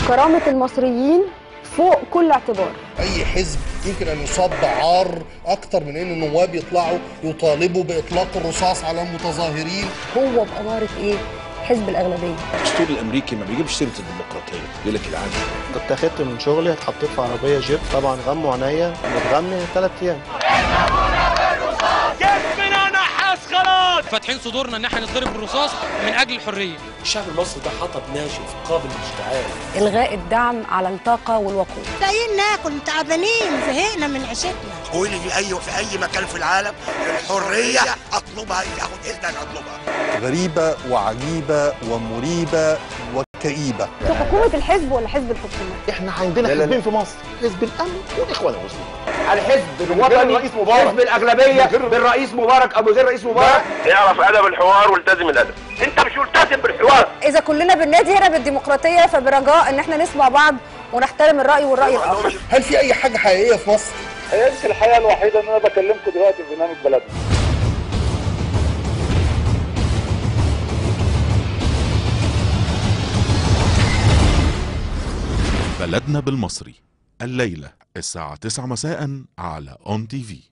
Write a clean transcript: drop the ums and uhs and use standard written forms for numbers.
كرامة المصريين فوق كل اعتبار. أي حزب يمكن أن يصاب بعار أكتر من أن النواب يطلعوا يطالبوا بإطلاق الرصاص على المتظاهرين. هو بأمارة إيه؟ حزب الأغلبية. الدستور الأمريكي ما بيجيبش سيرة الديمقراطية، بيقول لك العدل. كنت اخدت من شغلي، اتحطيت في عربية جيب، طبعا غموا عينيا، بتغمي 3 أيام. جسمنا نحاس خلاص. فاتحين صدورنا ان احنا نضرب بالرصاص من اجل الحريه. الشعب المصري ده حطب ناشف قابل للاشتعال. إلغاء الدعم على الطاقة والوقود. لاقيين ناكل، تعبانين، زهقنا من عيشتنا. قولي في اي مكان في العالم الحريه اطلبها، ياخد اذن اطلبها. غريبة وعجيبة ومريبة وكئيبة. في حكومة الحزب ولا حزب الحكومة؟ احنا عندنا حزبين في مصر، حزب الأمن والإخوان المسلمين. الحزب الوطني، حزب الأغلبية بالرئيس مبارك أو غير رئيس مبارك. اعرف أدب الحوار والتزم الأدب. أنت مش ملتزم بالحوار. إذا كلنا بننادي هنا بالديمقراطية فبرجاء إن احنا نسمع بعض ونحترم الرأي والرأي الآخر. هل في أي حاجة حقيقية في مصر؟ يمكن الحقيقة الوحيدة إن أنا بكلمكم دلوقتي في برنامج بلدنا. بلدنا بالمصري الليلة الساعة 9 مساء على أون تي في.